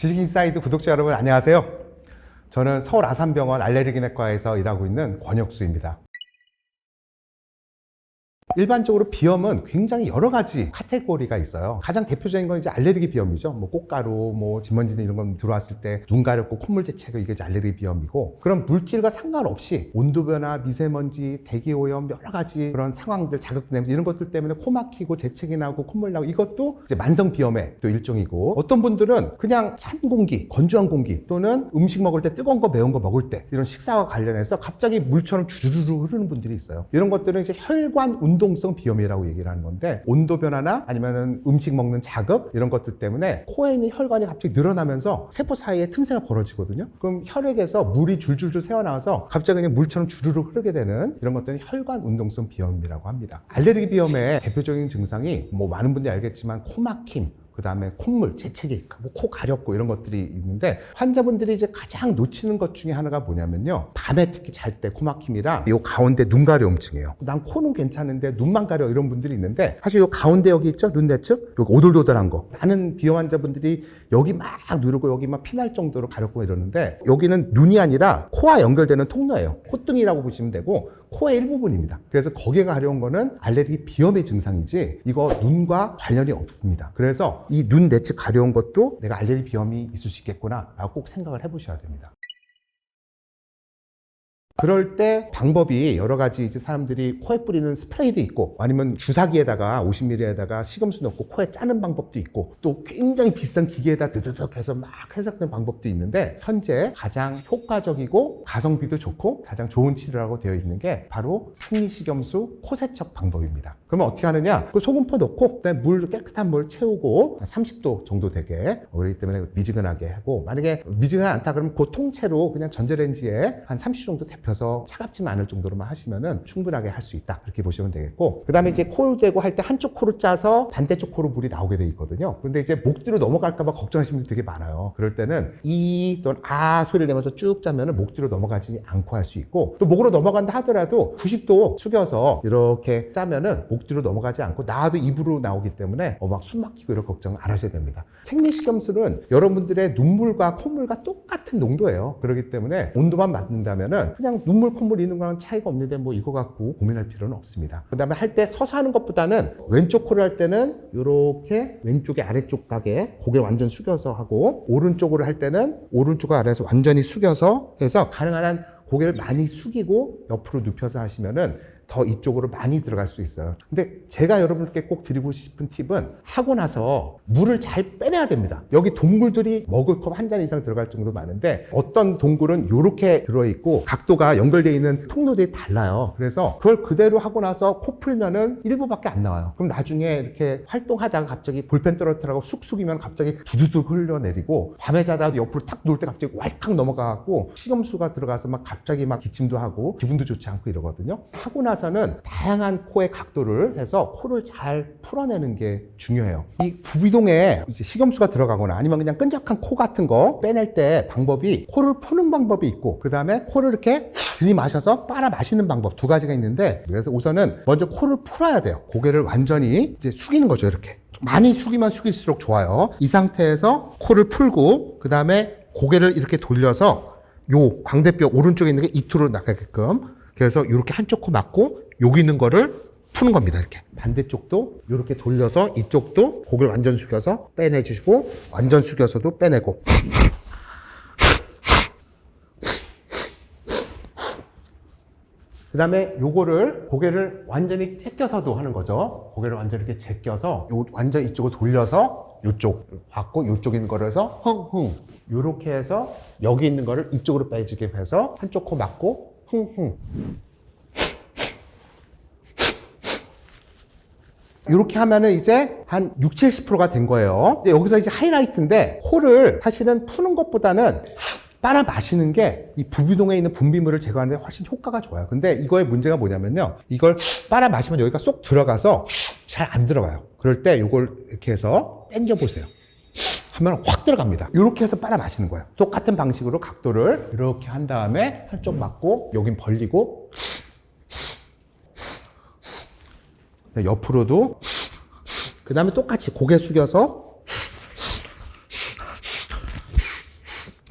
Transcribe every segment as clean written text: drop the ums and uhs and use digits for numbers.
지식인사이드 구독자 여러분 안녕하세요. 저는 서울 아산병원 알레르기내과에서 일하고 있는 권혁수입니다. 일반적으로 비염은 굉장히 여러 가지 카테고리가 있어요. 가장 대표적인 건 이제 알레르기 비염이죠. 뭐 꽃가루, 뭐 진먼지 이런 건 들어왔을 때 눈 가렵고 콧물 재채기, 이게 이제 알레르기 비염이고, 그런 물질과 상관없이 온도 변화, 미세먼지, 대기 오염, 여러 가지 그런 상황들, 자극 냄새 이런 것들 때문에 코 막히고 재채기 나고 콧물 나고, 이것도 이제 만성 비염의 또 일종이고, 어떤 분들은 그냥 찬 공기, 건조한 공기 또는 음식 먹을 때 뜨거운 거, 매운 거 먹을 때 이런 식사와 관련해서 갑자기 물처럼 주르르 흐르는 분들이 있어요. 이런 것들은 이제 혈관 운동성 비염이라고 얘기를 하는 건데, 온도 변화나 아니면 음식 먹는 자극 이런 것들 때문에 코에 있는 혈관이 갑자기 늘어나면서 세포 사이에 틈새가 벌어지거든요. 그럼 혈액에서 물이 줄줄줄 새어나와서 갑자기 그냥 물처럼 주르르 흐르게 되는 이런 것들은 혈관 운동성 비염이라고 합니다. 알레르기 비염의 대표적인 증상이 뭐 많은 분들이 알겠지만 코막힘, 그 다음에 콧물, 재채기, 뭐 코 가렵고 이런 것들이 있는데, 환자분들이 이제 가장 놓치는 것 중에 하나가 뭐냐면요, 밤에 특히 잘 때 코막힘이랑 요 가운데 눈 가려움증이에요. 난 코는 괜찮은데 눈만 가려, 이런 분들이 있는데, 사실 요 가운데 여기 있죠, 눈 내측, 여기 오돌도돌한 거, 많은 비염 환자분들이 여기 막 누르고 여기 막 피날 정도로 가렵고 이러는데, 여기는 눈이 아니라 코와 연결되는 통로예요. 콧등이라고 보시면 되고 코의 일부분입니다. 그래서 거기에 가려운 거는 알레르기 비염의 증상이지 이거 눈과 관련이 없습니다. 그래서 이 눈 내측 가려운 것도 내가 알레르기 비염이 있을 수 있겠구나 라고 꼭 생각을 해보셔야 됩니다. 그럴 때 방법이 여러 가지, 이제 사람들이 코에 뿌리는 스프레이도 있고, 아니면 주사기에다가 50ml에다가 식염수 넣고 코에 짜는 방법도 있고, 또 굉장히 비싼 기계에다 드드득 해서 막 해석하는 방법도 있는데, 현재 가장 효과적이고 가성비도 좋고 가장 좋은 치료라고 되어 있는 게 바로 생리식염수 코세척 방법입니다. 그러면 어떻게 하느냐, 그 소금포 넣고 그다음에 물, 깨끗한 물 채우고 30도 정도 되게, 그렇기 때문에 미지근하게 하고, 만약에 미지근하지 않다 그러면 그 통째로 그냥 전자레인지에 한 30초 정도 데펴서 차갑지만 않을 정도로만 하시면은 충분하게 할 수 있다, 그렇게 보시면 되겠고, 그 다음에 이제 코를 대고 할 때 한쪽 코로 짜서 반대쪽 코로 물이 나오게 돼 있거든요. 근데 이제 목 뒤로 넘어갈까봐 걱정하시는 분들이 되게 많아요. 그럴 때는 이 또는 아 소리를 내면서 쭉 짜면은 목 뒤로 넘어가지 않고 할 수 있고, 또 목으로 넘어간다 하더라도 90도 숙여서 이렇게 짜면은 목 뒤로 넘어가지 않고 나와도 입으로 나오기 때문에 막 숨 막히고 이런 걱정 안 하셔야 됩니다. 생리식염수는 여러분들의 눈물과 콧물과 똑같은 농도예요. 그렇기 때문에 온도만 맞는다면은 그냥 눈물, 콧물 있는 거랑 차이가 없는데 뭐 이거 갖고 고민할 필요는 없습니다. 그 다음에 할 때 서서 하는 것보다는 왼쪽 코를 할 때는 이렇게 왼쪽의 아래쪽 각에 고개를 완전 숙여서 하고, 오른쪽으로 할 때는 오른쪽 아래에서 완전히 숙여서 해서, 가능한 한 고개를 많이 숙이고 옆으로 눕혀서 하시면은 더 이쪽으로 많이 들어갈 수 있어요. 근데 제가 여러분께 꼭 드리고 싶은 팁은, 하고 나서 물을 잘 빼내야 됩니다. 여기 동굴들이 먹을 컵 한 잔 이상 들어갈 정도 많은데, 어떤 동굴은 이렇게 들어있고 각도가 연결되어 있는 통로들이 달라요. 그래서 그걸 그대로 하고 나서 코 풀면은 일부밖에 안 나와요. 그럼 나중에 이렇게 활동하다가 갑자기 볼펜 떨어뜨리고 쑥 숙이면 갑자기 두두둑 흘러내리고, 밤에 자다가 옆으로 탁 놓을 때 갑자기 왈칵 넘어가고 식염수가 들어가서 막 갑자기 막 기침도 하고 기분도 좋지 않고 이러거든요. 하고 나서 는 다양한 코의 각도를 해서 코를 잘 풀어내는 게 중요해요. 이 부비동에 이제 식염수가 들어가거나 아니면 그냥 끈적한 코 같은 거 빼낼 때 방법이, 코를 푸는 방법이 있고, 그 다음에 코를 이렇게 들이마셔서 빨아 마시는 방법, 두 가지가 있는데, 그래서 우선은 먼저 코를 풀어야 돼요. 고개를 완전히 이제 숙이는 거죠. 이렇게 많이 숙이면 숙일수록 좋아요. 이 상태에서 코를 풀고, 그 다음에 고개를 이렇게 돌려서 요 광대뼈 오른쪽에 있는 게 이투로 나가게끔, 그래서 이렇게 한쪽 코 막고 여기 있는 거를 푸는 겁니다. 이렇게 반대쪽도 이렇게 돌려서 이쪽도 고개를 완전 숙여서 빼내주시고, 완전 숙여서도 빼내고, 그 다음에 요거를 고개를 완전히 제껴서도 하는 거죠. 고개를 완전히 이렇게 제껴서 완전 이쪽으로 돌려서 요쪽 받고, 요쪽 있는 거를 해서 흥흥 요렇게 해서 여기 있는 거를 이쪽으로 빼지게 해서 한쪽 코 막고 흥흥 이렇게 하면은 이제 한 60-70%가 된 거예요. 여기서 이제 하이라이트인데, 코를 사실은 푸는 것보다는 빨아 마시는 게 이 부비동에 있는 분비물을 제거하는 데 훨씬 효과가 좋아요. 근데 이거의 문제가 뭐냐면요, 이걸 빨아 마시면 여기가 쏙 들어가서 잘 안 들어가요. 그럴 때 이걸 이렇게 해서 당겨 보세요. 하면 확 들어갑니다. 이렇게 해서 빨아 마시는 거예요. 똑같은 방식으로 각도를 이렇게 한 다음에 한쪽 맞고 여긴 벌리고, 옆으로도, 그 다음에 똑같이 고개 숙여서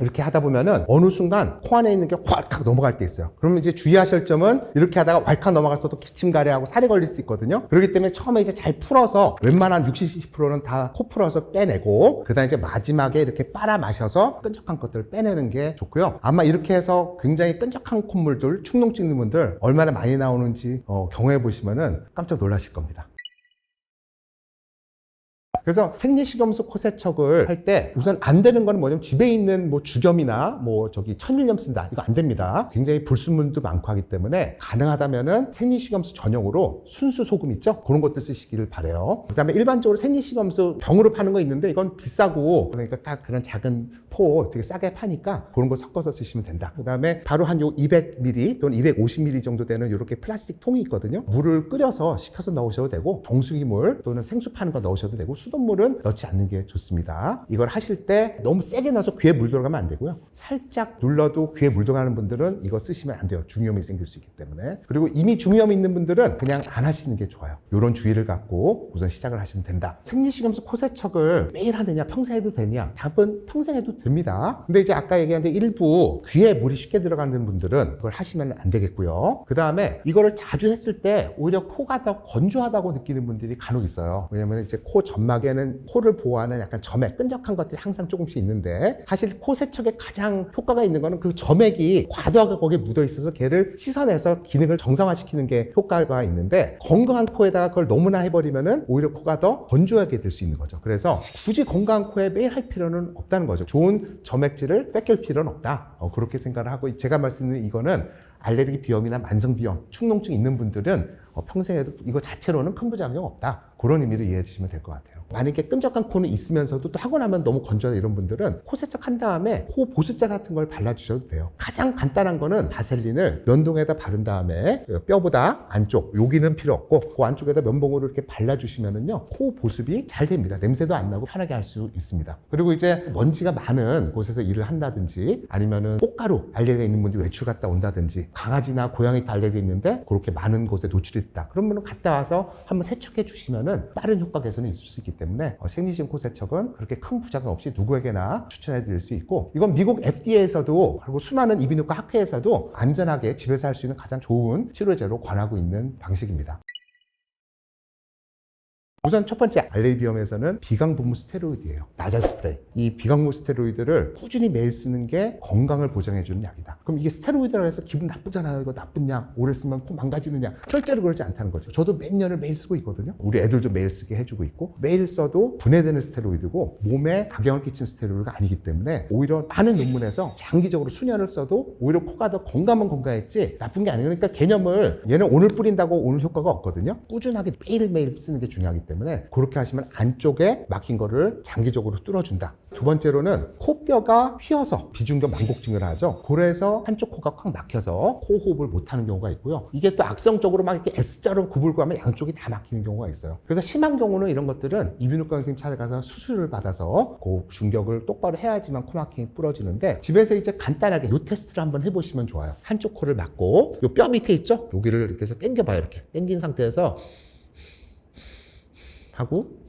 이렇게 하다 보면은 어느 순간 코 안에 있는 게 확 넘어갈 때 있어요. 그러면 이제 주의하실 점은 이렇게 하다가 왈칵 넘어가서도 기침가래하고 살이 걸릴 수 있거든요. 그렇기 때문에 처음에 이제 잘 풀어서 웬만한 60~70%는 다 코 풀어서 빼내고 그다음에 이제 마지막에 이렇게 빨아 마셔서 끈적한 것들을 빼내는 게 좋고요. 아마 이렇게 해서 굉장히 끈적한 콧물들, 축농증 있는 분들 얼마나 많이 나오는지 경험해 보시면은 깜짝 놀라실 겁니다. 그래서 생리식염수 코 세척을 할 때 우선 안 되는 거는 뭐냐면 집에 있는 뭐 주겸이나 뭐 저기 천일염 쓴다 이거 안 됩니다. 굉장히 불순물도 많고 하기 때문에 가능하다면은 생리식염수 전용으로 순수 소금 있죠? 그런 것들 쓰시기를 바래요. 그다음에 일반적으로 생리식염수 병으로 파는 거 있는데 이건 비싸고 그러니까 딱 그런 작은 포 되게 싸게 파니까 그런 거 섞어서 쓰시면 된다. 그다음에 바로 한 요 200ml 또는 250ml 정도 되는 이렇게 플라스틱 통이 있거든요. 물을 끓여서 식혀서 넣으셔도 되고 정수기물 또는 생수 파는 거 넣으셔도 되고 수돗물은 넣지 않는 게 좋습니다. 이걸 하실 때 너무 세게 넣어서 귀에 물 들어가면 안 되고요. 살짝 눌러도 귀에 물 들어가는 분들은 이거 쓰시면 안 돼요. 중이염이 생길 수 있기 때문에. 그리고 이미 중이염이 있는 분들은 그냥 안 하시는 게 좋아요. 이런 주의를 갖고 우선 시작을 하시면 된다. 생리식염수 코 세척을 매일 하느냐 평생 해도 되냐? 답은 평생 해도 됩니다. 근데 이제 아까 얘기한 데 일부 귀에 물이 쉽게 들어가는 분들은 그걸 하시면 안 되겠고요. 그 다음에 이거를 자주 했을 때 오히려 코가 더 건조하다고 느끼는 분들이 간혹 있어요. 왜냐면 이제 코 점막에는 코를 보호하는 약간 점액, 끈적한 것들이 항상 조금씩 있는데 사실 코 세척에 가장 효과가 있는 거는 그 점액이 과도하게 거기에 묻어 있어서 걔를 씻어내서 기능을 정상화시키는 게 효과가 있는데 건강한 코에다가 그걸 너무나 해버리면은 오히려 코가 더 건조하게 될 수 있는 거죠. 그래서 굳이 건강한 코에 매일 할 필요는 없다는 거죠. 좋은 점액질을 뺏길 필요는 없다. 그렇게 생각을 하고 제가 말씀드린 이거는 알레르기 비염이나 만성 비염, 축농증 있는 분들은 평생 해도 이거 자체로는 큰 부작용 없다. 그런 의미로 이해해 주시면 될 것 같아요. 만약에 끈적한 코는 있으면서도 또 하고 나면 너무 건조하다 이런 분들은 코 세척한 다음에 코 보습제 같은 걸 발라주셔도 돼요. 가장 간단한 거는 바셀린을 면봉에다 바른 다음에 뼈보다 안쪽, 여기는 필요 없고 그 안쪽에다 면봉으로 이렇게 발라주시면은요 코 보습이 잘 됩니다. 냄새도 안 나고 편하게 할 수 있습니다. 그리고 이제 먼지가 많은 곳에서 일을 한다든지 아니면은 꽃가루 알레르기가 있는 분들이 외출 갔다 온다든지 강아지나 고양이 알레르기 있는데 그렇게 많은 곳에 노출이 됐다. 그러면 갔다 와서 한번 세척해 주시면은 빠른 효과 개선이 있을 수 있기 때문에 생리식 코 세척은 그렇게 큰 부작용 없이 누구에게나 추천해 드릴 수 있고 이건 미국 FDA에서도 그리고 수많은 이비인후과 학회에서도 안전하게 집에서 할 수 있는 가장 좋은 치료제로 권하고 있는 방식입니다. 우선 첫 번째 알레르기 비염에서는 비강분무 스테로이드예요. 나잘 스프레이. 이 비강분무 스테로이드를 꾸준히 매일 쓰는 게 건강을 보장해주는 약이다. 그럼 이게 스테로이드라고 해서 기분 나쁘잖아요. 이거 나쁜 약, 오래 쓰면 코 망가지는 약. 절대로 그러지 않다는 거죠. 저도 몇 년을 매일 쓰고 있거든요. 우리 애들도 매일 쓰게 해주고 있고 매일 써도 분해되는 스테로이드고 몸에 악영을 끼치는 스테로이드가 아니기 때문에 오히려 많은 논문에서 장기적으로 수년을 써도 오히려 코가 더 건강은 건강했지 나쁜 게 아니에요. 그러니까 개념을 얘는 오늘 뿌린다고 오늘 효과가 없거든요. 꾸준하게 매일매일 쓰는 게 중요하기 때문에 그렇게 하시면 안쪽에 막힌 거를 장기적으로 뚫어준다. 두 번째로는 코뼈가 휘어서 비중격 만곡증을 하죠. 그래서 한쪽 코가 꽉 막혀서 코 호흡을 못하는 경우가 있고요. 이게 또 악성적으로 막 이렇게 S자로 구불고 하면 양쪽이 다 막히는 경우가 있어요. 그래서 심한 경우는 이런 것들은 이비인후과 선생님 찾아가서 수술을 받아서 그 중격을 똑바로 해야지만 코 막힘이 부러지는데 집에서 이제 간단하게 이 테스트를 한번 해보시면 좋아요. 한쪽 코를 막고 이 뼈 밑에 있죠? 여기를 이렇게 해서 당겨봐요. 이렇게 당긴 상태에서 하고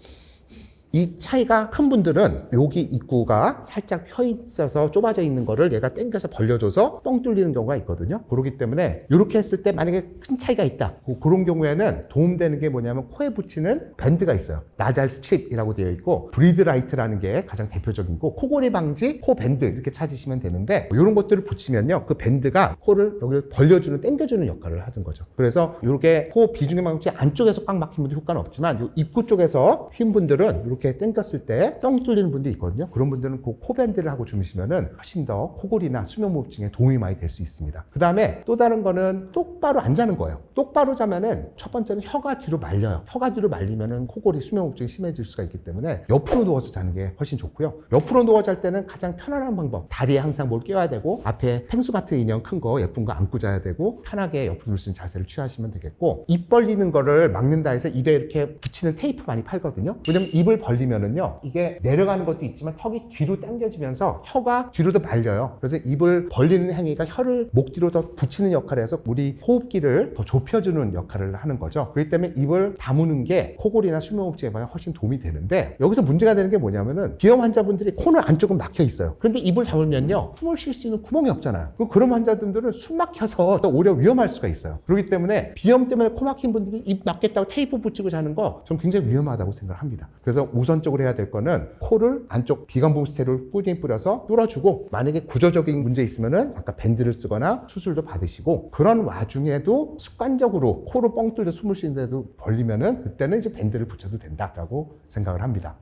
이 차이가 큰 분들은 여기 입구가 살짝 펴 있어서 좁아져 있는 거를 얘가 당겨서 벌려줘서 뻥 뚫리는 경우가 있거든요. 그렇기 때문에 이렇게 했을 때 만약에 큰 차이가 있다. 그런 경우에는 도움되는 게 뭐냐면 코에 붙이는 밴드가 있어요. 나잘 스트립이라고 되어 있고 브리드라이트라는 게 가장 대표적인 거. 코골이 방지 코 밴드 이렇게 찾으시면 되는데 이런 것들을 붙이면요. 그 밴드가 코를 여기를 벌려주는 당겨주는 역할을 하는 거죠. 그래서 이렇게 코 비중의 망치 안쪽에서 꽉 막힌 분들 효과는 없지만 이 입구 쪽에서 휜 분들은 이렇게 당겼을 때 뻥 뚫리는 분들이 있거든요. 그런 분들은 그 코밴드를 하고 주무시면은 훨씬 더 코골이나 수면무호흡증에 도움이 많이 될 수 있습니다. 그 다음에 또 다른 거는 똑바로 안 자는 거예요. 똑바로 자면은 첫 번째는 혀가 뒤로 말려요. 혀가 뒤로 말리면은 코골이 수면무호흡증이 심해질 수가 있기 때문에 옆으로 누워서 자는 게 훨씬 좋고요. 옆으로 누워 잘 때는 가장 편안한 방법. 다리에 항상 뭘 끼워야 되고 앞에 펭수 같은 인형 큰 거 예쁜 거 안고 자야 되고 편하게 옆으로 누울 수 있는 자세를 취하시면 되겠고 입 벌리는 거를 막는다 해서 입에 이렇게 붙이는 테이프 많이 팔거든요. 왜냐면 입을 벌리면은요, 이게 내려가는 것도 있지만 턱이 뒤로 당겨지면서 혀가 뒤로도 말려요. 그래서 입을 벌리는 행위가 혀를 목 뒤로 더 붙이는 역할을 해서 우리 호흡기를 더 좁혀주는 역할을 하는 거죠. 그렇기 때문에 입을 다무는 게 코골이나 수면호흡증에 훨씬 도움이 되는데, 여기서 문제가 되는 게 뭐냐면은 비염 환자분들이 코는 안쪽은 막혀 있어요. 그런데 입을 다물면요, 숨을 쉴 수 있는 구멍이 없잖아요. 그런 환자분들은 숨 막혀서 오히려 위험할 수가 있어요. 그렇기 때문에 비염 때문에 코 막힌 분들이 입 막겠다고 테이프 붙이고 자는 거 전 굉장히 위험하다고 생각을 합니다. 그래서 우선적으로 해야 될 거는 코를 안쪽 비강봉 스테로를 꾸준히 뿌려서 뚫어주고, 만약에 구조적인 문제 있으면은 아까 밴드를 쓰거나 수술도 받으시고, 그런 와중에도 습관적으로 코로 뻥 뚫려 숨을 쉬는데도 벌리면은 그때는 이제 밴드를 붙여도 된다라고 생각을 합니다.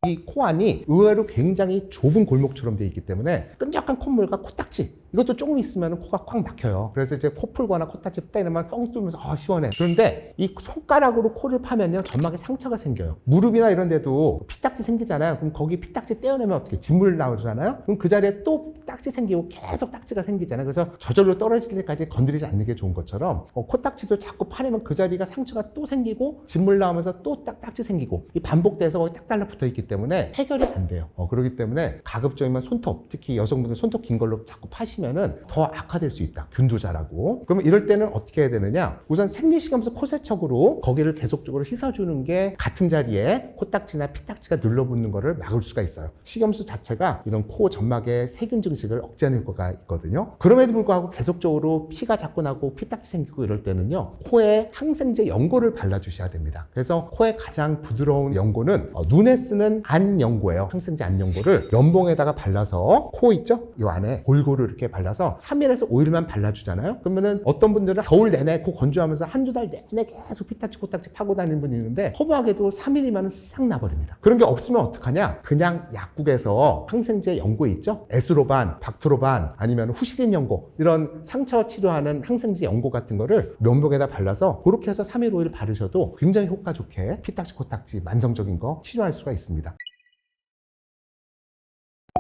이 코 안이 의외로 굉장히 좁은 골목처럼 되어 있기 때문에 끈적한 콧물과 코딱지, 이것도 조금 있으면 코가 꽉 막혀요. 그래서 이제 코 풀거나 코딱지 떼내면 뻥 뚫으면서 시원해. 그런데 이 손가락으로 코를 파면요, 점막에 상처가 생겨요. 무릎이나 이런 데도 피딱지 생기잖아요. 그럼 거기 피딱지 떼어내면 어떻게 진물 나오잖아요. 그럼 그 자리에 또 딱지 생기고 계속 딱지가 생기잖아요. 그래서 저절로 떨어질 때까지 건드리지 않는 게 좋은 것처럼 코딱지도 자꾸 파내면 그 자리가 상처가 또 생기고 진물 나오면서 또 딱지 생기고, 이 반복돼서 거기 딱 달라붙어 있기 때문에 해결이 안 돼요. 그렇기 때문에 가급적이면 손톱, 특히 여성분들 손톱 긴 걸로 자꾸 파시면은 더 악화될 수 있다. 균도 자라고. 그러면 이럴 때는 어떻게 해야 되느냐? 우선 생리식염수 코세척으로 거기를 계속적으로 씻어주는 게 같은 자리에 코딱지나 피딱지가 눌러붙는 거를 막을 수가 있어요. 식염수 자체가 이런 코 점막의 세균 증식을 억제하는 효과가 있거든요. 그럼에도 불구하고 계속적으로 피가 자꾸 나고 피딱지 생기고 이럴 때는요, 코에 항생제 연고를 발라주셔야 됩니다. 그래서 코에 가장 부드러운 연고는 눈에 쓰는 안연고예요. 항생제 안연고를 면봉에다가 발라서, 코 있죠? 이 안에 골고루 이렇게 발라서 3일에서 5일만 발라주잖아요. 그러면은 어떤 분들은 겨울 내내 코 건조하면서 한두 달 내내 계속 피딱지 코딱지 파고 다니는 분이 있는데, 허무하게도 3일이면 싹 나버립니다. 그런 게 없으면 어떡하냐? 그냥 약국에서 항생제 연고 있죠? 에스로반, 박트로반, 아니면 후시딘 연고, 이런 상처 치료하는 항생제 연고 같은 거를 면봉에다 발라서 그렇게 해서 3일, 5일 바르셔도 굉장히 효과 좋게 피딱지 코딱지 만성적인 거 치료할 수가 있습니다.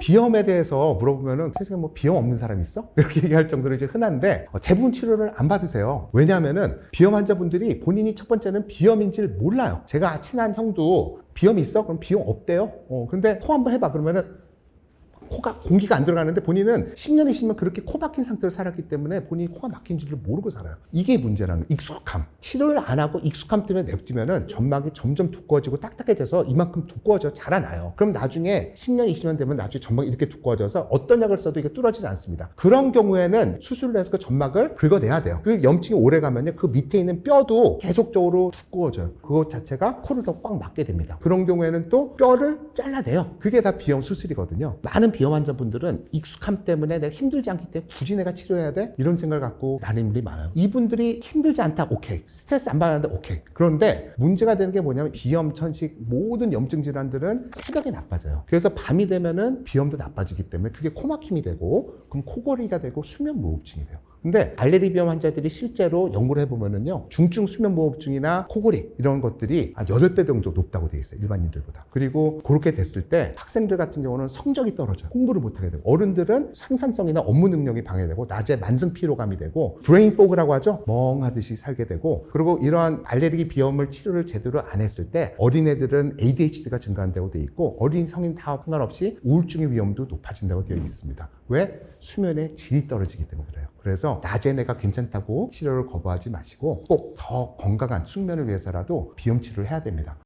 비염에 대해서 물어보면은 세상에 뭐 비염 없는 사람 있어? 이렇게 얘기할 정도로 이제 흔한데, 대부분 치료를 안 받으세요. 왜냐하면은 비염 환자분들이 본인이 첫 번째는 비염인지를 몰라요. 제가 친한 형도 비염 있어? 그럼 비염 없대요. 근데 코 한번 해봐. 그러면은 코가 공기가 안 들어가는데 본인은 10년, 20년 그렇게 코 막힌 상태로 살았기 때문에 본인이 코가 막힌 줄을 모르고 살아요. 이게 문제라는, 익숙함. 치료를 안 하고 익숙함 때문에 냅두면은 점막이 점점 두꺼워지고 딱딱해져서 이만큼 두꺼워져 자라나요. 그럼 나중에 10년, 20년 되면 나중에 점막이 이렇게 두꺼워져서 어떤 약을 써도 이게 뚫어지지 않습니다. 그런 경우에는 수술을 해서 그 점막을 긁어내야 돼요. 그 염증이 오래 가면요, 그 밑에 있는 뼈도 계속적으로 두꺼워져요. 그것 자체가 코를 더 꽉 막게 됩니다. 그런 경우에는 또 뼈를 잘라내요. 그게 다 비염 수술이거든요. 많은 비염 환자분들은 익숙함 때문에 내가 힘들지 않기 때문에 굳이 내가 치료해야 돼? 이런 생각을 갖고 다니는 분들이 많아요. 이분들이 힘들지 않다, 오케이. 스트레스 안 받는다, 오케이. 그런데 문제가 되는 게 뭐냐면, 비염, 천식, 모든 염증 질환들은 새벽에 나빠져요. 그래서 밤이 되면은 비염도 나빠지기 때문에 그게 코막힘이 되고, 그럼 코골이가 되고 수면 무호흡증이 돼요. 근데 알레르기 비염 환자들이 실제로 연구를 해보면은요, 중증 수면 무호흡증이나 코골이 이런 것들이 한 8배 정도 높다고 돼 있어요, 일반인들보다. 그리고 그렇게 됐을 때 학생들 같은 경우는 성적이 떨어져요. 공부를 못하게 되고, 어른들은 생산성이나 업무 능력이 방해되고, 낮에 만성 피로감이 되고, 브레인 포그라고 하죠? 멍하듯이 살게 되고, 그리고 이러한 알레르기 비염을 치료를 제대로 안 했을 때 어린애들은 ADHD가 증가한다고 돼 있고, 어린 성인 다 상관없이 우울증의 위험도 높아진다고 되어 있습니다. 왜? 수면의 질이 떨어지기 때문에 그래요. 그래서 낮에 내가 괜찮다고 치료를 거부하지 마시고 꼭 더 건강한 숙면을 위해서라도 비염 치료를 해야 됩니다.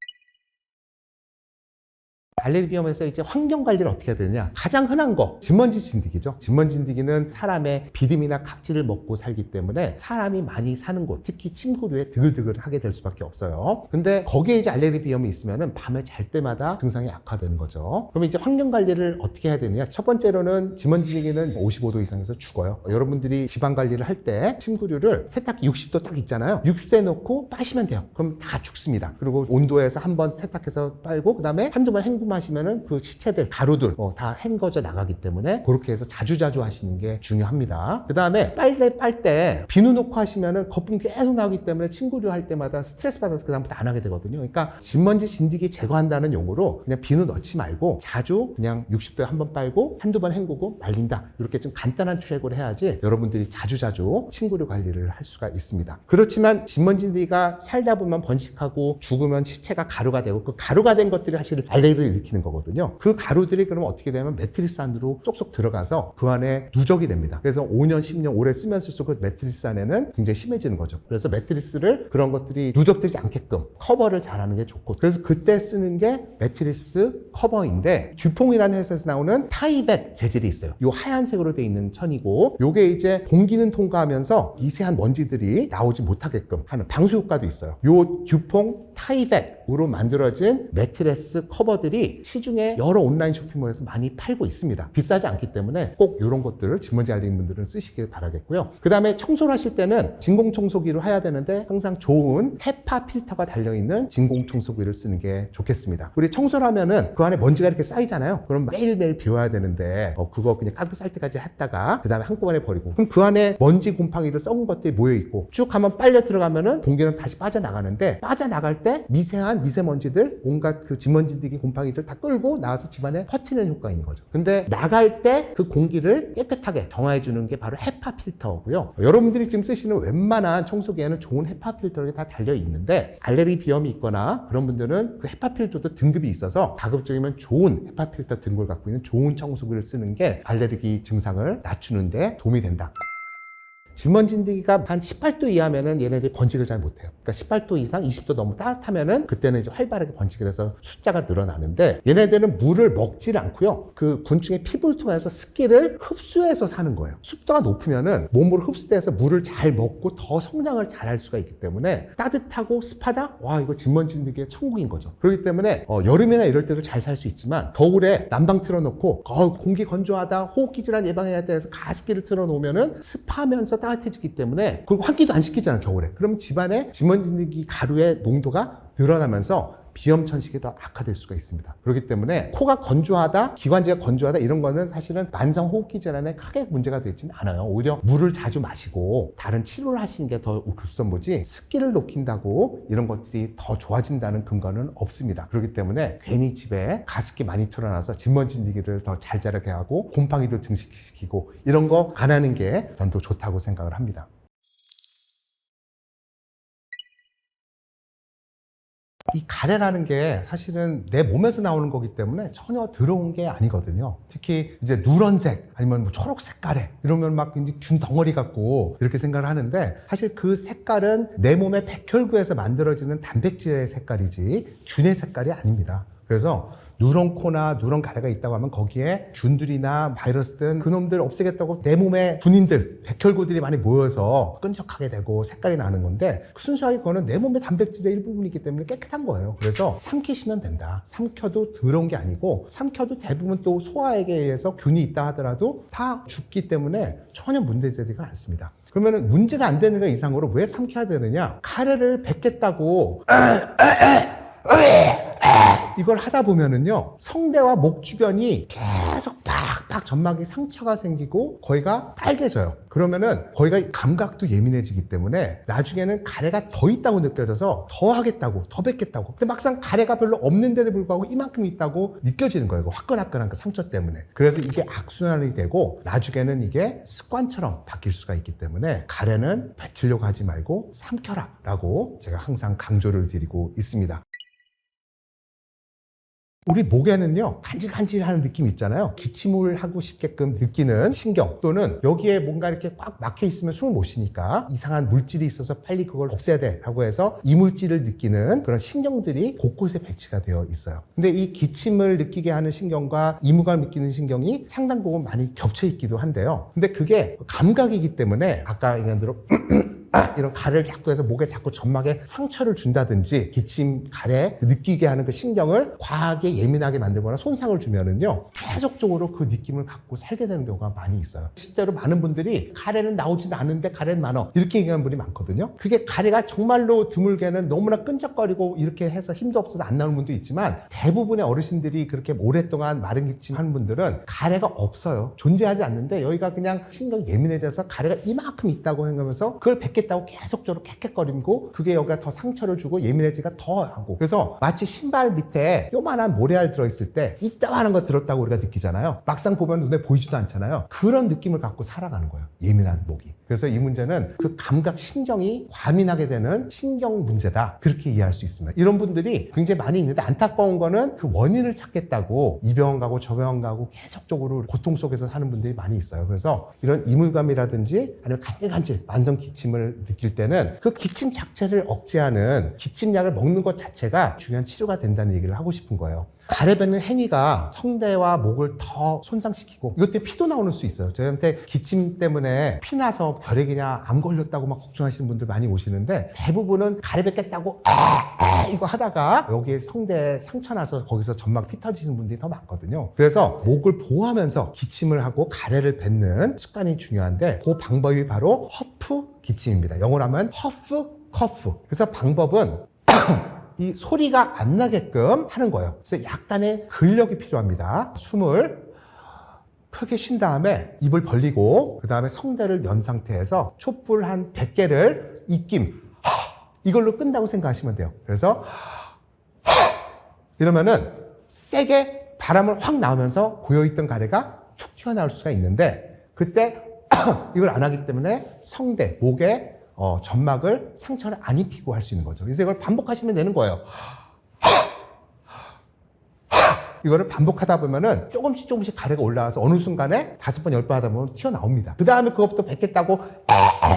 알레르기 비염에서 이제 환경 관리를 어떻게 해야 되느냐? 가장 흔한 거, 진먼지 진드기죠. 진먼지 진드기는 사람의 비듬이나 각질을 먹고 살기 때문에 사람이 많이 사는 곳, 특히 침구류에 드글드글하게 될 수밖에 없어요. 근데 거기에 이제 알레르기 비염이 있으면은 밤에 잘 때마다 증상이 악화되는 거죠. 그럼 이제 환경 관리를 어떻게 해야 되느냐? 첫 번째로는 진먼지 진드기는 55도 이상에서 죽어요. 여러분들이 지방 관리를 할 때 침구류를 세탁기 60도 딱 있잖아요. 60도에 놓고 빠시면 돼요. 그럼 다 죽습니다. 그리고 온도에서 한번 세탁해서 빨고, 그 다음에 한두 번 헹구면 침범하시면은 그 시체들, 가루들 다 헹궈져 나가기 때문에 그렇게 해서 자주자주 하시는 게 중요합니다. 그 다음에 빨래 빨 때 비누 넣고 하시면은 거품 계속 나오기 때문에 침구류 할 때마다 스트레스 받아서 그 다음부터 안 하게 되거든요. 그러니까 진먼지 진드기 제거한다는 용어로 그냥 비누 넣지 말고 자주 그냥 60도에 한 번 빨고 한두 번 헹구고 말린다. 이렇게 좀 간단한 트랙으로 해야지 여러분들이 자주자주 침구류 관리를 할 수가 있습니다. 그렇지만 진먼지가 살다 보면 번식하고 죽으면 시체가 가루가 되고 그 가루가 된 것들이 사실 알레르기를 일으키는 거거든요. 그 가루들이 그러면 어떻게 되면 매트리스 안으로 쏙쏙 들어가서 그 안에 누적이 됩니다. 그래서 5년, 10년 오래 쓰면 쓸수록 그 매트리스 안에는 굉장히 심해지는 거죠. 그래서 매트리스를 그런 것들이 누적되지 않게끔 커버를 잘하는 게 좋고, 그래서 그때 쓰는 게 매트리스 커버인데 듀퐁이라는 회사에서 나오는 타이백 재질이 있어요. 이 하얀색으로 되어 있는 천이고, 요게 이제 공기는 통과하면서 미세한 먼지들이 나오지 못하게끔 하는 방수 효과도 있어요. 요 듀퐁 타이백으로 만들어진 매트리스 커버들이 시중에 여러 온라인 쇼핑몰에서 많이 팔고 있습니다. 비싸지 않기 때문에 꼭 이런 것들을 진먼지 알리는 분들은 쓰시길 바라겠고요. 그 다음에 청소를 하실 때는 진공청소기로 해야 되는데 항상 좋은 헤파 필터가 달려있는 진공청소기를 쓰는 게 좋겠습니다. 우리 청소를 하면은 그 안에 먼지가 이렇게 쌓이잖아요. 그럼 매일매일 비워야 되는데 그거 그냥 가득 쌀 때까지 했다가 그 다음에 한꺼번에 버리고, 그럼 그 안에 먼지 곰팡이들 썩은 것들이 모여있고 쭉 한번 빨려 들어가면은 공기는 다시 빠져나가는데, 빠져나갈 때 미세한 미세먼지들, 온갖 그 진먼지들이 곰팡이들 다 끌고 나와서 집안에 퍼트리는 효과가 있는 거죠. 근데 나갈 때 그 공기를 깨끗하게 정화해 주는 게 바로 헤파 필터고요. 여러분들이 지금 쓰시는 웬만한 청소기에는 좋은 헤파 필터가 다 달려 있는데, 알레르기 비염이 있거나 그런 분들은 그 헤파 필터도 등급이 있어서 가급적이면 좋은 헤파 필터 등급을 갖고 있는 좋은 청소기를 쓰는 게 알레르기 증상을 낮추는 데 도움이 된다. 진먼지가 한 18도 이하면은 얘네들이 번식을 잘 못해요. 그러니까 18도 이상, 20도 너무 따뜻하면은 그때는 이제 활발하게 번식을 해서 숫자가 늘어나는데, 얘네들은 물을 먹지를 않고요. 그 곤충의 피부를 통해서 습기를 흡수해서 사는 거예요. 습도가 높으면은 몸으로 흡수돼서 물을 잘 먹고 더 성장을 잘 할 수가 있기 때문에 따뜻하고 습하다? 와, 이거 진먼지의 천국인 거죠. 그렇기 때문에 여름이나 이럴 때도 잘 살 수 있지만, 겨울에 난방 틀어놓고 공기 건조하다, 호흡기 질환 예방해야 돼 해서 가습기를 틀어놓으면은 습하면서 따뜻해지기 때문에, 그리고 환기도 안 시키잖아요, 겨울에. 그럼 집안에 진먼지 가루의 농도가 늘어나면서 비염 천식이 더 악화될 수가 있습니다. 그렇기 때문에 코가 건조하다, 기관지가 건조하다 이런 거는 사실은 만성 호흡기 질환에 크게 문제가 되지는 않아요. 오히려 물을 자주 마시고 다른 치료를 하시는 게 더 급선무지, 습기를 높인다고 이런 것들이 더 좋아진다는 근거는 없습니다. 그렇기 때문에 괜히 집에 가습기 많이 틀어놔서 진먼지기를 더 잘 자라게 하고 곰팡이도 증식시키고 이런 거 안 하는 게 전 더 좋다고 생각을 합니다. 이 가래라는 게 사실은 내 몸에서 나오는 거기 때문에 전혀 더러운 게 아니거든요. 특히 이제 누런색 아니면 뭐 초록색 가래 이러면 막 이제 균 덩어리 같고 이렇게 생각을 하는데, 사실 그 색깔은 내 몸의 백혈구에서 만들어지는 단백질의 색깔이지 균의 색깔이 아닙니다. 그래서 누런 코나 누런 가래가 있다고 하면 거기에 균들이나 바이러스든 그놈들 없애겠다고 내 몸에 군인들, 백혈구들이 많이 모여서 끈적하게 되고 색깔이 나는 건데, 순수하게 그거는 내 몸의 단백질의 일부분이기 때문에 깨끗한 거예요. 그래서 삼키시면 된다. 삼켜도 더러운 게 아니고, 삼켜도 대부분 또 소화액에 의해서 균이 있다 하더라도 다 죽기 때문에 전혀 문제되지가 않습니다. 그러면 문제가 안 되는 거 이상으로 왜 삼켜야 되느냐? 가래를 뱉겠다고 이걸 하다 보면은요, 성대와 목 주변이 계속 팍팍 점막에 상처가 생기고 거기가 빨개져요. 그러면은 거기가 감각도 예민해지기 때문에 나중에는 가래가 더 있다고 느껴져서 더 하겠다고, 더 뱉겠다고. 근데 막상 가래가 별로 없는데도 불구하고 이만큼 있다고 느껴지는 거예요. 화끈화끈한 그 상처 때문에. 그래서 이게 악순환이 되고 나중에는 이게 습관처럼 바뀔 수가 있기 때문에 가래는 뱉으려고 하지 말고 삼켜라 라고 제가 항상 강조를 드리고 있습니다. 우리 목에는요, 간질간질하는 느낌 있잖아요. 기침을 하고 싶게끔 느끼는 신경, 또는 여기에 뭔가 이렇게 꽉 막혀 있으면 숨을 못 쉬니까 이상한 물질이 있어서 빨리 그걸 없애야 돼 라고 해서 이물질을 느끼는 그런 신경들이 곳곳에 배치가 되어 있어요. 근데 이 기침을 느끼게 하는 신경과 이무감을 느끼는 신경이 상당 부분 많이 겹쳐 있기도 한데요. 근데 그게 감각이기 때문에 아까 예를 들어 이런 가래를 자꾸 해서 목에 자꾸 점막에 상처를 준다든지 기침, 가래 느끼게 하는 그 신경을 과하게 예민하게 만들거나 손상을 주면은요 계속적으로 그 느낌을 갖고 살게 되는 경우가 많이 있어요. 실제로 많은 분들이 가래는 나오진 않은데 가래는 많어 이렇게 얘기하는 분이 많거든요. 그게 가래가 정말로 드물게는 너무나 끈적거리고 이렇게 해서 힘도 없어서 안 나오는 분도 있지만 대부분의 어르신들이 그렇게 오랫동안 마른 기침 하는 분들은 가래가 없어요. 존재하지 않는데 여기가 그냥 신경이 예민해져서 가래가 이만큼 있다고 생각하면서 그걸 뱉겠다고 계속적으로 캑캑거리고 그게 여기가 더 상처를 주고 예민해지가 더 하고 그래서 마치 신발 밑에 요만한 모래알 들어있을 때 이따만한 거 들었다고 우리가 느끼잖아요. 막상 보면 눈에 보이지도 않잖아요. 그런 느낌을 갖고 살아가는 거예요. 예민한 목이. 그래서 이 문제는 그 감각 신경이 과민하게 되는 신경 문제다. 그렇게 이해할 수 있습니다. 이런 분들이 굉장히 많이 있는데 안타까운 거는 그 원인을 찾겠다고 이 병원 가고 저 병원 가고 계속적으로 고통 속에서 사는 분들이 많이 있어요. 그래서 이런 이물감이라든지 아니면 간질간질 만성 기침을 느낄 때는 그 기침 자체를 억제하는 기침약을 먹는 것 자체가 중요한 치료가 된다는 얘기를 하고 싶은 거예요. 가래 뱉는 행위가 성대와 목을 더 손상시키고 이것 때문에 피도 나오는 수 있어요. 저희한테 기침 때문에 피 나서 벼락이냐 암 걸렸다고 막 걱정하시는 분들 많이 오시는데 대부분은 가래 뱉겠다고 이거 하다가 여기에 성대에 상처 나서 거기서 점막 피 터지시는 분들이 더 많거든요. 그래서 목을 보호하면서 기침을 하고 가래를 뱉는 습관이 중요한데 그 방법이 바로 허프 기침입니다. 영어로 하면 허프 커프. 그래서 방법은 이 소리가 안 나게끔 하는 거예요. 그래서 약간의 근력이 필요합니다. 숨을 크게 쉰 다음에 입을 벌리고 그 다음에 성대를 연 상태에서 촛불 한 100개를 입김 이걸로 끈다고 생각하시면 돼요. 그래서 이러면은 세게 바람을 확 나오면서 고여있던 가래가 툭 튀어나올 수가 있는데 그때 이걸 안 하기 때문에 성대, 목에 점막을 상처를 안 입히고 할 수 있는 거죠. 그래서 이걸 반복하시면 되는 거예요. 이거를 반복하다 보면은 조금씩 가래가 올라와서 어느 순간에 5번, 10번 하다 보면 튀어나옵니다. 그 다음에 그것부터 뱉겠다고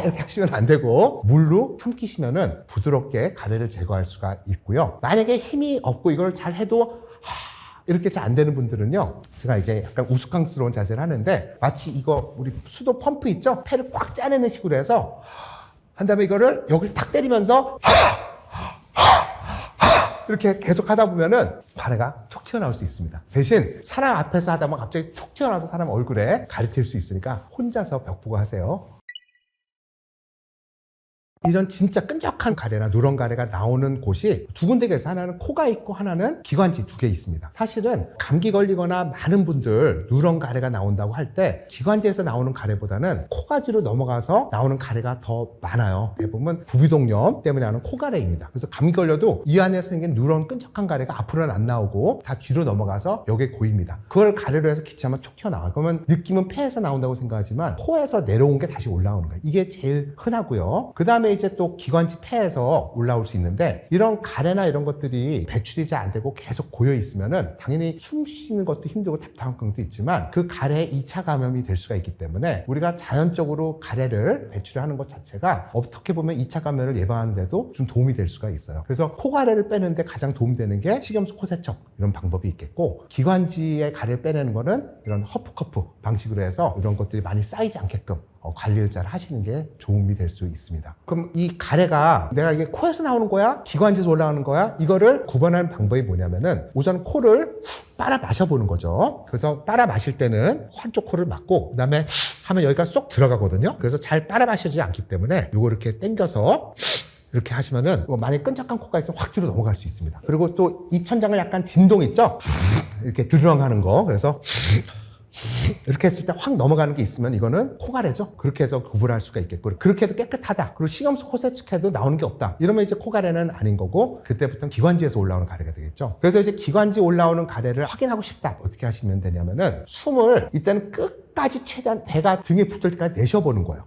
이렇게 하시면 안 되고 물로 삼키시면은 부드럽게 가래를 제거할 수가 있고요. 만약에 힘이 없고 이걸 잘 해도 이렇게 잘 안 되는 분들은요 제가 이제 약간 우스꽝스러운 자세를 하는데 마치 이거 우리 수도 펌프 있죠? 폐를 꽉 짜내는 식으로 해서 한 다음에 이거를 여기를 탁 때리면서 이렇게 계속 하다 보면은 가래가 툭 튀어나올 수 있습니다. 대신 사람 앞에서 하다 보면 갑자기 툭 튀어나와서 사람 얼굴에 가래 튈 수 있으니까 혼자서 벽 보고 하세요. 이런 진짜 끈적한 가래나 누런 가래가 나오는 곳이 두 군데가 있어요. 하나는 코가 있고 하나는 기관지 2개 있습니다. 사실은 감기 걸리거나 많은 분들 누런 가래가 나온다고 할 때 기관지에서 나오는 가래보다는 코가지로 넘어가서 나오는 가래가 더 많아요. 대부분 부비동염 때문에 나는 코가래입니다. 그래서 감기 걸려도 이 안에서 생긴 누런 끈적한 가래가 앞으로는 안 나오고 다 뒤로 넘어가서 여기에 고입니다. 그걸 가래로 해서 기침하면 툭 튀어나와요. 그러면 느낌은 폐에서 나온다고 생각하지만 코에서 내려온 게 다시 올라오는 거예요. 이게 제일 흔하고요. 그 다음에 이제 또 기관지 폐에서 올라올 수 있는데 이런 가래나 이런 것들이 배출이 잘 안 되고 계속 고여 있으면은 당연히 숨 쉬는 것도 힘들고 답답한 것도 있지만 그 가래에 2차 감염이 될 수가 있기 때문에 우리가 자연적으로 가래를 배출하는 것 자체가 어떻게 보면 2차 감염을 예방하는 데도 좀 도움이 될 수가 있어요. 그래서 코가래를 빼는데 가장 도움되는 게 식염수 코세척 이런 방법이 있겠고 기관지의 가래를 빼내는 거는 이런 허프커프 방식으로 해서 이런 것들이 많이 쌓이지 않게끔 관리를 잘 하시는 게 도움이 될 수 있습니다. 그럼 이 가래가 내가 이게 코에서 나오는 거야? 기관지에서 올라오는 거야? 이거를 구분하는 방법이 뭐냐면은 우선 코를 빨아 마셔보는 거죠. 그래서 빨아 마실 때는 한쪽 코를 막고 그 다음에 하면 여기가 쏙 들어가거든요. 그래서 잘 빨아 마시지 않기 때문에 요거 이렇게 당겨서 이렇게 하시면은 만약에 끈적한 코가 있으면 확 뒤로 넘어갈 수 있습니다. 그리고 또 입천장을 약간 진동 있죠? 이렇게 드르렁하는 거. 그래서 이렇게 했을 때 확 넘어가는 게 있으면 이거는 코가래죠. 그렇게 해서 구분할 수가 있겠고 그렇게 해도 깨끗하다. 그리고 식염수 코세척해도 나오는 게 없다. 이러면 이제 코가래는 아닌 거고 그때부터는 기관지에서 올라오는 가래가 되겠죠. 그래서 이제 기관지 올라오는 가래를 확인하고 싶다. 어떻게 하시면 되냐면은 숨을 일단 끝까지 최대한 배가 등에 붙을 때까지 내쉬어보는 거예요.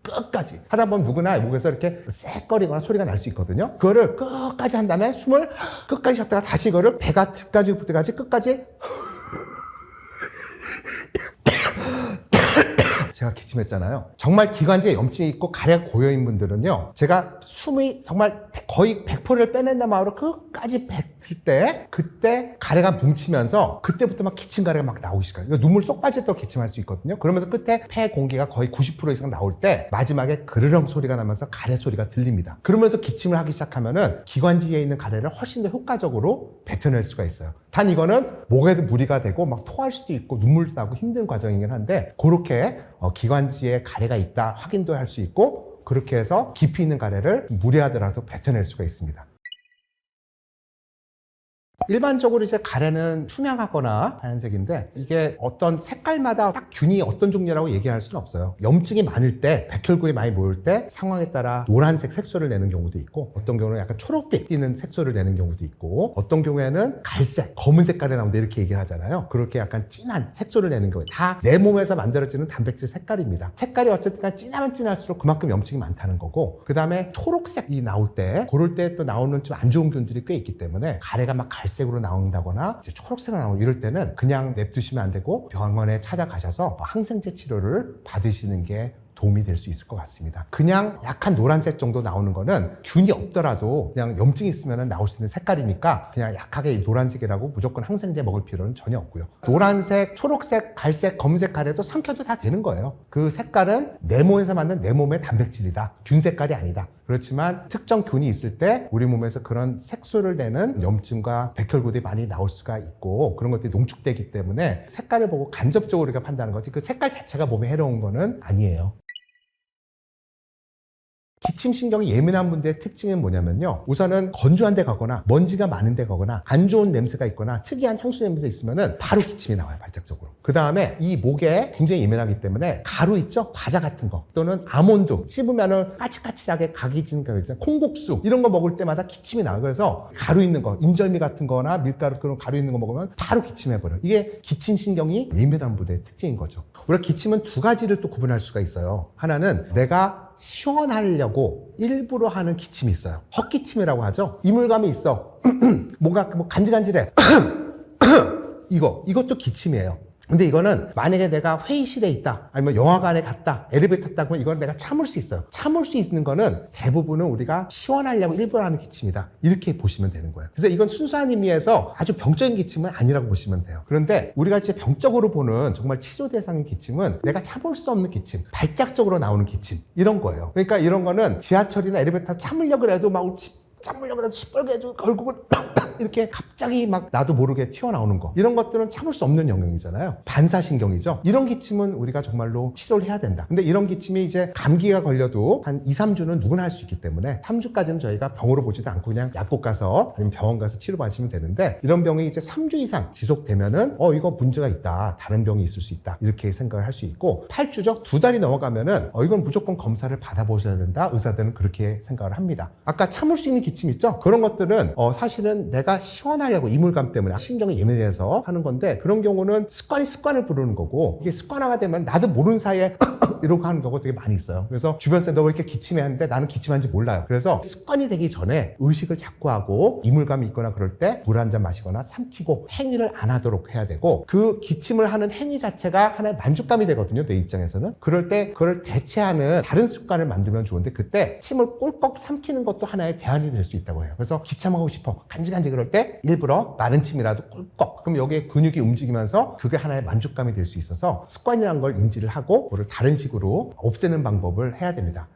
끝까지 하다 보면 누구나 목에서 이렇게 쎄거리거나 소리가 날 수 있거든요. 그거를 끝까지 한 다음에 숨을 끝까지 쉬었다가 다시 이거를 배가 등까지 붙을 때까지 끝까지 제가 기침했잖아요. 정말 기관지에 염증이 있고 가래가 고여있는 분들은요, 제가 숨이 정말 거의 100%를 빼낸다 마으로 끝까지 뱉을 때, 그때 가래가 뭉치면서 그때부터 막 기침 가래가 막 나오기 시작해요. 눈물 쏙 빠질 때 기침할 수 있거든요. 그러면서 끝에 폐 공기가 거의 90% 이상 나올 때 마지막에 그르렁 소리가 나면서 가래 소리가 들립니다. 그러면서 기침을 하기 시작하면은 기관지에 있는 가래를 훨씬 더 효과적으로 뱉어낼 수가 있어요. 단 이거는 목에도 무리가 되고 막 토할 수도 있고 눈물도 나고 힘든 과정이긴 한데, 그렇게 기관지에 가래가 있다 확인도 할 수 있고, 그렇게 해서 깊이 있는 가래를 무리하더라도 뱉어낼 수가 있습니다. 일반적으로 이제 가래는 투명하거나 하얀색인데, 이게 어떤 색깔마다 딱 균이 어떤 종류라고 얘기할 수는 없어요. 염증이 많을 때, 백혈구이 많이 모일 때 상황에 따라 노란색 색소를 내는 경우도 있고, 어떤 경우는 약간 초록빛 띄는 색소를 내는 경우도 있고, 어떤 경우에는 갈색, 검은색 가래 나온다 이렇게 얘기를 하잖아요. 그렇게 약간 진한 색소를 내는 경우, 다 내 몸에서 만들어지는 단백질 색깔입니다. 색깔이 어쨌든 진하면 진할수록 그만큼 염증이 많다는 거고, 그 다음에 초록색이 나올 때, 그럴 때 또 나오는 좀 안 좋은 균들이 꽤 있기 때문에 가래가 막 갈색으로 나온다거나 이제 초록색으로 나오고 이럴 때는 그냥 냅두시면 안 되고 병원에 찾아가셔서 항생제 치료를 받으시는 게 도움이 될 수 있을 것 같습니다. 그냥 약한 노란색 정도 나오는 거는 균이 없더라도 그냥 염증이 있으면 나올 수 있는 색깔이니까 그냥 약하게 노란색이라고 무조건 항생제 먹을 필요는 전혀 없고요. 노란색, 초록색, 갈색, 검은색 가래도 삼켜도 다 되는 거예요. 그 색깔은 내 몸에서 만든 내 몸의 단백질이다. 균 색깔이 아니다. 그렇지만 특정 균이 있을 때 우리 몸에서 그런 색소를 내는 염증과 백혈구들이 많이 나올 수가 있고, 그런 것들이 농축되기 때문에 색깔을 보고 간접적으로 우리가 판단하는 거지, 그 색깔 자체가 몸에 해로운 거는 아니에요. 기침신경이 예민한 분들의 특징은 뭐냐면요, 우선은 건조한 데 가거나 먼지가 많은 데 가거나 안 좋은 냄새가 있거나 특이한 향수 냄새 있으면은 바로 기침이 나와요, 발작적으로. 그 다음에 이 목에 굉장히 예민하기 때문에 가루 있죠? 과자 같은 거 또는 아몬드 씹으면은 까칠까칠하게 각이 지는 거 있잖아요. 콩국수 이런 거 먹을 때마다 기침이 나와요. 그래서 가루 있는 거, 인절미 같은 거나 밀가루, 그런 가루 있는 거 먹으면 바로 기침해버려요. 이게 기침신경이 예민한 분들의 특징인 거죠. 우리가 기침은 두 가지를 또 구분할 수가 있어요. 하나는 내가 시원하려고 일부러 하는 기침이 있어요. 헛기침이라고 하죠. 이물감이 있어. 뭔가 뭐 간질간질해. 이것도 기침이에요. 근데 이거는 만약에 내가 회의실에 있다, 아니면 영화관에 갔다, 엘리베이터 탔다, 그러면 이건 내가 참을 수 있어요. 참을 수 있는 거는 대부분은 우리가 시원하려고 일부러 하는 기침이다, 이렇게 보시면 되는 거예요. 그래서 이건 순수한 의미에서 아주 병적인 기침은 아니라고 보시면 돼요. 그런데 우리가 이제 병적으로 보는 정말 치료 대상인 기침은 내가 참을 수 없는 기침, 발작적으로 나오는 기침, 이런 거예요. 그러니까 이런 거는 지하철이나 엘리베이터 참으려고 해도 막 참으려고 해도 시뻘게 해도 결국은 이렇게 갑자기 막 나도 모르게 튀어나오는 거, 이런 것들은 참을 수 없는 영역이잖아요. 반사신경이죠. 이런 기침은 우리가 정말로 치료를 해야 된다. 근데 이런 기침이 이제 감기가 걸려도 한 2, 3주는 누구나 할 수 있기 때문에 3주까지는 저희가 병으로 보지도 않고 그냥 약국 가서 아니면 병원 가서 치료받으시면 되는데, 이런 병이 이제 3주 이상 지속되면은 이거 문제가 있다, 다른 병이 있을 수 있다, 이렇게 생각을 할 수 있고, 8주죠. 2달이 넘어가면은 이건 무조건 검사를 받아보셔야 된다, 의사들은 그렇게 생각을 합니다. 아까 참을 수 있는 기침 있죠? 그런 것들은 사실은 내가 시원하려고 이물감 때문에 신경이 예민해서 하는 건데, 그런 경우는 습관을 부르는 거고, 이게 습관화가 되면 나도 모르는 사이에 이러고 하는 경우가 되게 많이 있어요. 그래서 주변 사람들 너 왜 이렇게 기침해 하는데 나는 기침한지 몰라요. 그래서 습관이 되기 전에 의식을 자꾸 하고, 이물감이 있거나 그럴 때 물 한 잔 마시거나 삼키고 행위를 안 하도록 해야 되고, 그 기침을 하는 행위 자체가 하나의 만족감이 되거든요, 내 입장에서는. 그럴 때 그걸 대체하는 다른 습관을 만들면 좋은데, 그때 침을 꿀꺽 삼키는 것도 하나의 대안이 될 수 있다고 해요. 그래서 기침하고 싶어, 간질간질 그럴 때 일부러 마른 침이라도 꿀꺽, 그럼 여기에 근육이 움직이면서 그게 하나의 만족감이 될 수 있어서 습관이라는 걸 인지를 하고 그걸 다른 식으로 없애는 방법을 해야 됩니다.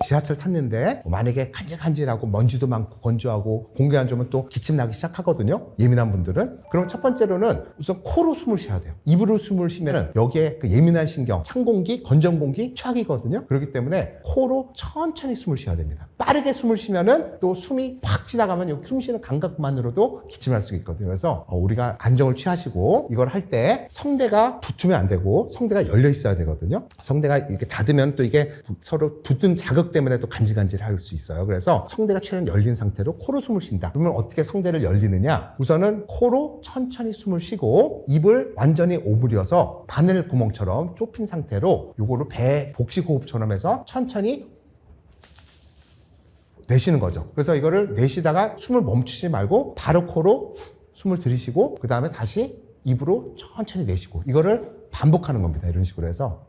지하철 탔는데 만약에 간질간질하고 먼지도 많고 건조하고 공기 안 좋으면 또 기침 나기 시작하거든요, 예민한 분들은. 그럼 첫 번째로는 우선 코로 숨을 쉬어야 돼요. 입으로 숨을 쉬면 여기에 그 예민한 신경, 찬 공기, 건전 공기 최악이거든요. 그렇기 때문에 코로 천천히 숨을 쉬어야 됩니다. 빠르게 숨을 쉬면은 또 숨이 확 지나가면 여기 숨 쉬는 감각만으로도 기침할 수 있거든요. 그래서 우리가 안정을 취하시고, 이걸 할 때 성대가 붙으면 안 되고 성대가 열려 있어야 되거든요. 성대가 이렇게 닫으면 또 이게 서로 붙은 자극 때문에 또 간질간질 할 수 있어요. 그래서 성대가 최대한 열린 상태로 코로 숨을 쉰다. 그러면 어떻게 성대를 열리느냐? 우선은 코로 천천히 숨을 쉬고 입을 완전히 오므려서 바늘 구멍처럼 좁힌 상태로 요거를 배 복식호흡처럼 해서 천천히 내쉬는 거죠. 그래서 이거를 내쉬다가 숨을 멈추지 말고 바로 코로 숨을 들이쉬고, 그 다음에 다시 입으로 천천히 내쉬고, 이거를 반복하는 겁니다. 이런 식으로 해서.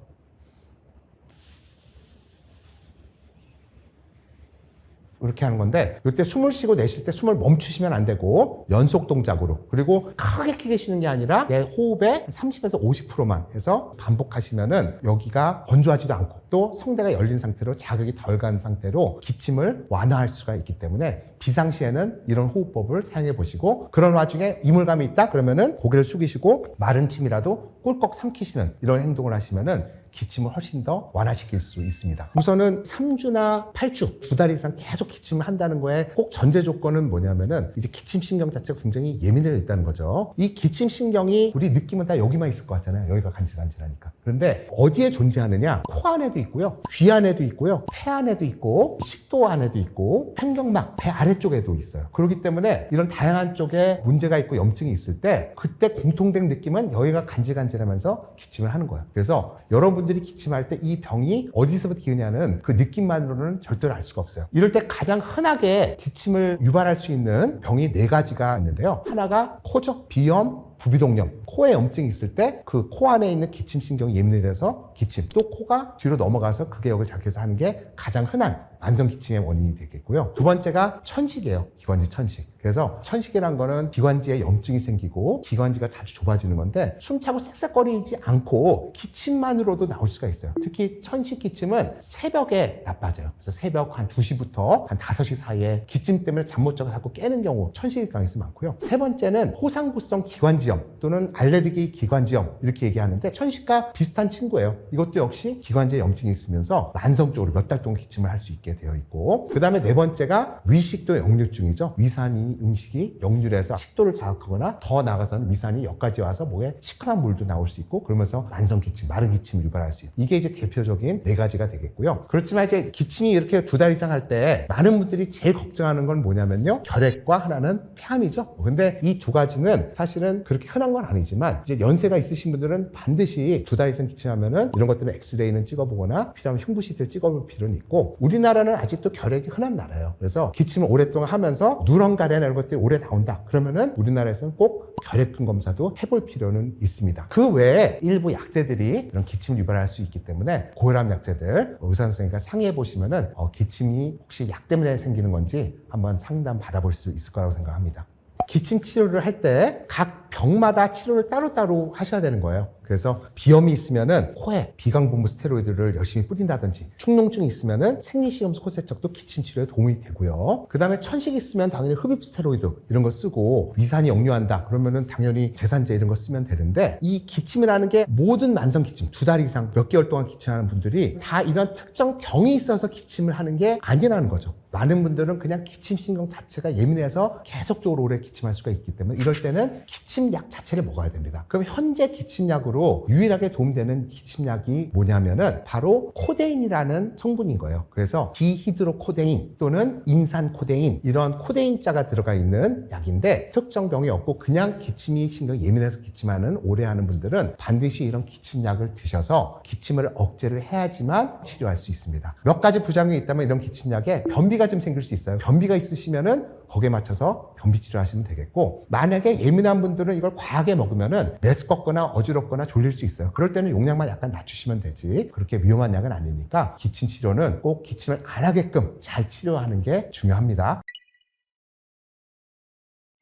이렇게 하는 건데 이때 숨을 쉬고 내쉴 때 숨을 멈추시면 안 되고 연속 동작으로 그리고 크게 크게 쉬는 게 아니라 내 호흡의 30에서 50%만 해서 반복하시면은 여기가 건조하지도 않고 또 성대가 열린 상태로 자극이 덜 가는 상태로 기침을 완화할 수가 있기 때문에 비상시에는 이런 호흡법을 사용해 보시고 그런 와중에 이물감이 있다 그러면은 고개를 숙이시고 마른 침이라도 꿀꺽 삼키시는 이런 행동을 하시면은 기침을 훨씬 더 완화시킬 수 있습니다. 우선은 3주나 8주, 2달 이상 계속 기침을 한다는 거에 꼭 전제 조건은 뭐냐면은 이제 기침 신경 자체가 굉장히 예민해져 있다는 거죠. 이 기침 신경이 우리 느낌은 다 여기만 있을 것 같잖아요. 여기가 간질간질하니까. 그런데 어디에 존재하느냐? 코 안에도 있고요. 귀 안에도 있고요. 폐 안에도 있고 식도 안에도 있고 횡격막, 배 아래쪽에도 있어요. 그렇기 때문에 이런 다양한 쪽에 문제가 있고 염증이 있을 때 그때 공통된 느낌은 여기가 간질간질하면서 기침을 하는 거예요. 그래서 여러분들이 기침할 때 이 병이 어디서부터 기우냐는 그 느낌만으로는 절대로 알 수가 없어요. 이럴 때 가장 흔하게 기침을 유발할 수 있는 병이 4가지가 있는데요. 하나가 코죠. 비염, 부비동염, 코에 염증이 있을 때 그 코 안에 있는 기침신경이 예민해져서 기침, 또 코가 뒤로 넘어가서 그게 역을 자극해서 하는 게 가장 흔한 만성기침의 원인이 되겠고요. 두 번째가 천식이에요. 기관지 천식. 그래서 천식이란 거는 기관지에 염증이 생기고 기관지가 자주 좁아지는 건데 숨차고 쌕쌕거리지 않고 기침만으로도 나올 수가 있어요. 특히 천식 기침은 새벽에 나빠져요. 그래서 새벽 한 2시부터 한 5시 사이에 기침 때문에 잠 못 자고 자꾸 깨는 경우 천식일 가능성이 많고요. 세 번째는 호상부성 기관지염 또는 알레르기 기관지염 이렇게 얘기하는데 천식과 비슷한 친구예요. 이것도 역시 기관지에 염증이 있으면서 만성적으로 몇 달 동안 기침을 할 수 있게 되어 있고 그 다음에 4번째가 위식도 역류증이죠. 위산이 음식이 역류해서 식도를 자극하거나 더 나아가서는 위산이 여기까지 와서 목에 시큼한 물도 나올 수 있고 그러면서 만성기침, 마른 기침을 유발할 수 있고 이게 이제 대표적인 4가지가 되겠고요. 그렇지만 이제 기침이 이렇게 2달 이상 할 때 많은 분들이 제일 걱정하는 건 뭐냐면요. 결핵과 하나는 폐암이죠. 근데 이 2가지는 사실은 그렇게 흔한 건 아니지만 이제 연세가 있으신 분들은 반드시 2달 이상 기침하면은 이런 것들은 엑스레이는 찍어보거나 필요하면 흉부시트를 찍어볼 필요는 있고 우리나라는 아직도 결핵이 흔한 나라예요. 그래서 기침을 오랫동안 하면서 누런가래나 이런 것들이 오래 나온다. 그러면은 우리나라에서는 꼭 결핵균 검사도 해볼 필요는 있습니다. 그 외에 일부 약제들이 이런 기침을 유발할 수 있기 때문에 고혈압 약제들 의사 선생님과 상의해 보시면은 기침이 혹시 약 때문에 생기는 건지 한번 상담 받아볼 수 있을 거라고 생각합니다. 기침 치료를 할 때 각 병마다 치료를 따로따로 하셔야 되는 거예요. 그래서 비염이 있으면은 코에 비강분무 스테로이드를 열심히 뿌린다든지 축농증이 있으면은 생리시험소 코세척도 기침 치료에 도움이 되고요. 그 다음에 천식이 있으면 당연히 흡입 스테로이드 이런 거 쓰고 위산이 역류한다 그러면은 당연히 제산제 이런 거 쓰면 되는데 이 기침이라는 게 모든 만성 기침 2달 이상 몇 개월 동안 기침하는 분들이 다 이런 특정 병이 있어서 기침을 하는 게 아니라는 거죠. 많은 분들은 그냥 기침신경 자체가 예민해서 계속적으로 오래 기침할 수가 있기 때문에 이럴 때는 기침약 자체를 먹어야 됩니다. 그럼 현재 기침약으로 유일하게 도움되는 기침약이 뭐냐면은 바로 코데인이라는 성분인 거예요. 그래서 디히드로코데인 또는 인산코데인 이런 코데인자가 들어가 있는 약인데 특정 병이 없고 그냥 기침이 신경이 예민해서 기침하는 오래 하는 분들은 반드시 이런 기침약을 드셔서 기침을 억제를 해야지만 치료할 수 있습니다. 몇 가지 부작용이 있다면 이런 기침약에 변비가 좀 생길 수 있어요. 변비가 있으시면은 거기에 맞춰서 변비 치료하시면 되겠고 만약에 예민한 분들은 이걸 과하게 먹으면은 메스껍거나 어지럽거나 졸릴 수 있어요. 그럴 때는 용량만 약간 낮추시면 되지 그렇게 위험한 약은 아니니까 기침 치료는 꼭 기침을 안 하게끔 잘 치료하는 게 중요합니다.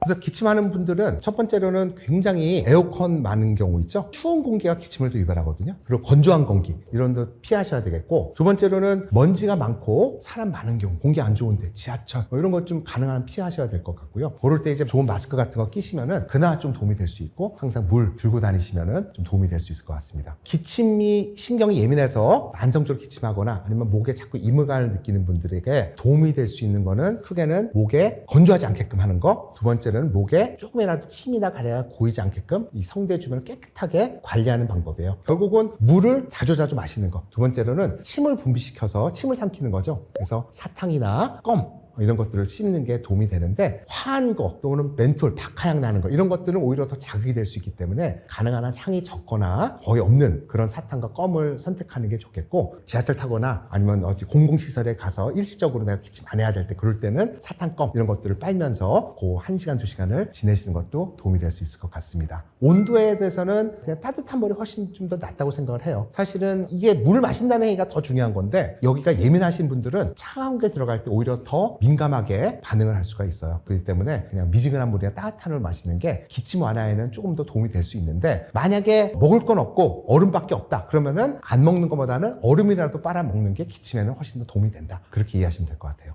그래서 기침하는 분들은 첫 번째로는 굉장히 에어컨 많은 경우 있죠. 추운 공기가 기침을 또 유발하거든요. 그리고 건조한 공기 이런 데 피하셔야 되겠고 두 번째로는 먼지가 많고 사람 많은 경우 공기 안 좋은데 지하철 이런 것 좀 가능한 피하셔야 될 것 같고요. 그럴 때 이제 좋은 마스크 같은 거 끼시면은 그나마 좀 도움이 될 수 있고 항상 물 들고 다니시면은 좀 도움이 될 수 있을 것 같습니다. 기침이 신경이 예민해서 만성적으로 기침하거나 아니면 목에 자꾸 이물감을 느끼는 분들에게 도움이 될 수 있는 거는 크게는 목에 건조하지 않게끔 하는 거 두 번째 는 목에 조금이라도 침이나 가래가 고이지 않게끔 이 성대 주변을 깨끗하게 관리하는 방법이에요. 결국은 물을 자주 마시는 거. 두 번째로는 침을 분비시켜서 침을 삼키는 거죠. 그래서 사탕이나 껌 이런 것들을 씹는 게 도움이 되는데, 화한 거 또는 멘톨, 박하향 나는 거 이런 것들은 오히려 더 자극이 될 수 있기 때문에 가능한 한 향이 적거나 거의 없는 그런 사탕과 껌을 선택하는 게 좋겠고, 지하철 타거나 아니면 어디 공공시설에 가서 일시적으로 내가 기침 안 해야 될 때 그럴 때는 사탕, 껌 이런 것들을 빨면서 그 1시간, 2시간을 지내시는 것도 도움이 될 수 있을 것 같습니다. 온도에 대해서는 그냥 따뜻한 물이 훨씬 좀 더 낫다고 생각을 해요. 사실은 이게 물을 마신다는 얘기가 더 중요한 건데, 여기가 예민하신 분들은 차가운 게 들어갈 때 오히려 더 민감하게 반응을 할 수가 있어요. 그렇기 때문에 그냥 미지근한 물이나 따뜻한 물 마시는 게 기침 완화에는 조금 더 도움이 될 수 있는데, 만약에 먹을 건 없고 얼음밖에 없다 그러면은 안 먹는 것보다는 얼음이라도 빨아 먹는 게 기침에는 훨씬 더 도움이 된다, 그렇게 이해하시면 될 것 같아요.